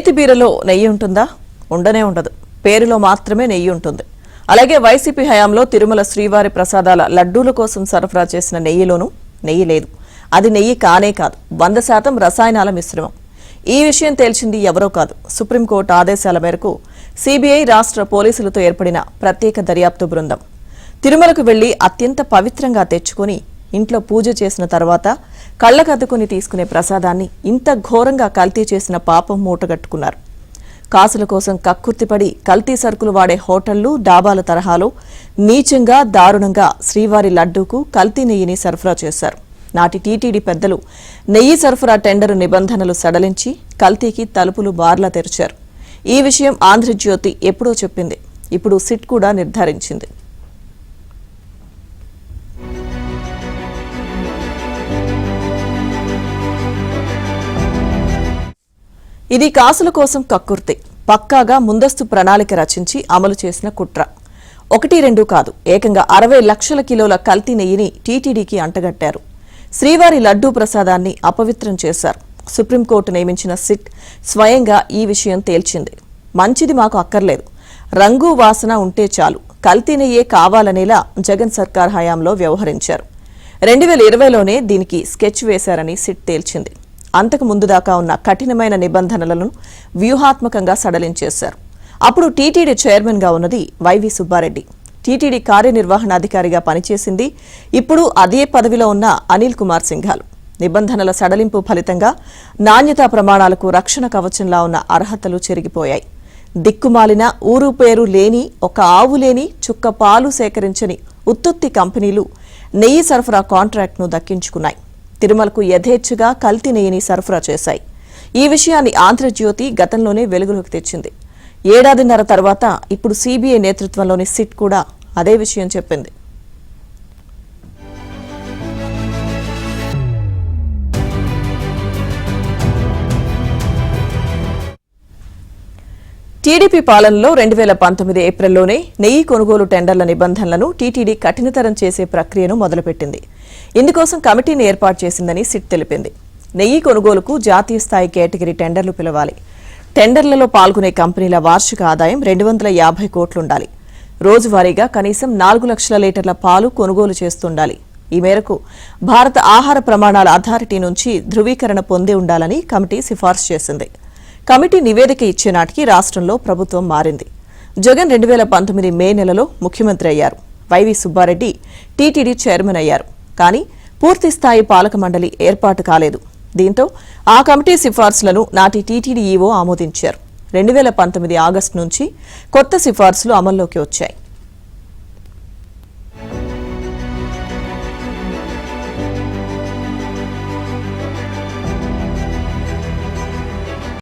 నేతి బీరలో నెయ్యి ఉంటుందా? ఉండనే ఉండదు. పేరులో మాత్రమే నెయ్యి ఉంటుంది. అలాగే వైసీపీ హయాంలో తిరుమల శ్రీవారి ప్రసాదాల లడ్డూల కోసం సరఫరా చేసిన నెయ్యిలోనూ నెయ్యి లేదు. అది నెయ్యి కానే కాదు, 100% రసాయనాల మిశ్రమం. ఈ విషయం తేల్చింది ఎవరో కాదు, సుప్రీంకోర్టు ఆదేశాల మేరకు సిబిఐ రాష్ట్ర పోలీసులతో ఏర్పడిన ప్రత్యేక దర్యాప్తు బృందం. తిరుమలకు వెళ్లి అత్యంత పవిత్రంగా తెచ్చుకుని ఇంట్లో పూజ చేసిన తర్వాత కళ్లకద్దుకుని తీసుకునే ప్రసాదాన్ని ఇంత ఘోరంగా కల్తీ చేసిన పాపం మూటగట్టుకున్నారు. కాసుల కోసం కక్కుర్తిపడి కల్తీ సరుకులు వాడే హోటళ్లు, డాబాల తరహాలో నీచంగా, దారుణంగా శ్రీవారి లడ్డూకు కల్తీ నెయ్యిని సరఫరా చేశారు. నాటి టీటీడీ పెద్దలు నెయ్యి సరఫరా టెండరు నిబంధనలు సడలించి కల్తీకి తలుపులు బార్లా తెరిచారు. ఈ విషయం ఆంధ్రజ్యోతి ఎప్పుడో చెప్పింది. ఇప్పుడు సిట్ కూడా నిర్ధారించింది. ఇది కాసుల కోసం కక్కుర్తి, పక్కాగా ముందస్తు ప్రణాళిక రచించి అమలు చేసిన కుట్ర. 1-2 కాదు, ఏకంగా 60 లక్షల కిలోల కల్తీ నెయ్యిని టీటీడీకి అంటగట్టారు. శ్రీవారి లడ్డూ ప్రసాదాన్ని అపవిత్రం చేశారు. సుప్రీంకోర్టు నియమించిన సిట్ స్వయంగా ఈ విషయం తేల్చింది. మంచిది మాకు అక్కర్లేదు, రంగు వాసన ఉంటే చాలు, కల్తీ నెయ్యే కావాలనేలా జగన్ సర్కార్ హయాంలో వ్యవహరించారు. 2020లోనే దీనికి స్కెచ్ వేశారని సిట్ తేల్చింది. అంతకు ముందు దాకా ఉన్న కఠినమైన నిబంధనలను వ్యూహాత్మకంగా సడలించేశారు. అప్పుడు టీటీడీ చైర్మన్ గా ఉన్నది వైవి సుబ్బారెడ్డి. టీటీడీ కార్యనిర్వహణాధికారిగా పనిచేసింది ఇప్పుడు అదే పదవిలో ఉన్న అనిల్ కుమార్ సింఘాల్. నిబంధనల సడలింపు ఫలితంగా నాణ్యతా ప్రమాణాలకు రక్షణ కవచంలా ఉన్న అర్హతలు చెరిగిపోయాయి. దిక్కుమాలిన, ఊరు పేరు లేని, ఒక ఆవు లేని, చుక్క పాలు సేకరించని ఉత్తుత్తి కంపెనీలు నెయ్యి సరఫరా కాంట్రాక్ట్ను దక్కించుకున్నాయి. తిరుమలకు యథేచ్ఛగా కల్తీ నెయ్యిని సరఫరా చేశాయి. ఈ విషయాన్ని ఆంధ్రజ్యోతి గతంలోనే వెలుగులోకి తెచ్చింది. 1.5 ఏళ్ల తర్వాత ఇప్పుడు సిబిఐ నేతృత్వంలోని సిట్ కూడా అదే విషయం చెప్పింది. టీడీపీ పాలనలో 2019 ఏప్రిల్లోనే నెయ్యి కొనుగోలు టెండర్ల నిబంధనలను టీటీడీ కఠినతరం చేసే ప్రక్రియను మొదలుపెట్టింది. ఇందుకోసం కమిటీని ఏర్పాటు చేసిందని సిట్ తెలిపింది. నెయ్యి కొనుగోలుకు జాతీయ స్థాయి కేటగిరీ టెండర్లు పిలవాలి. టెండర్లలో పాల్గొనే కంపెనీల వార్షిక ఆదాయం 250 కోట్లుండాలి. రోజువారీగా కనీసం 4 లక్షల లీటర్ల పాలు కొనుగోలు చేస్తుండాలి. ఈ మేరకు భారత ఆహార ప్రమాణాల అథారిటీ నుంచి ధృవీకరణ పొంది ఉండాలని కమిటీ సిఫార్సు చేసింది. కమిటీ నివేదిక ఇచ్చే నాటికి రాష్ట్రంలో ప్రభుత్వం మారింది. జగన్ 2019 మే నెలలో ముఖ్యమంత్రి అయ్యారు. వైవి సుబ్బారెడ్డి టీటీడీ చైర్మన్ అయ్యారు. కానీ పూర్తిస్థాయి పాలక మండలి ఏర్పాటు కాలేదు. దీంతో ఆ కమిటీ సిఫార్సులను నాటి టీటీడీ ఈవో ఆమోదించారు. 2019 ఆగస్టు నుంచి కొత్త సిఫార్సులు అమల్లోకి వచ్చాయి.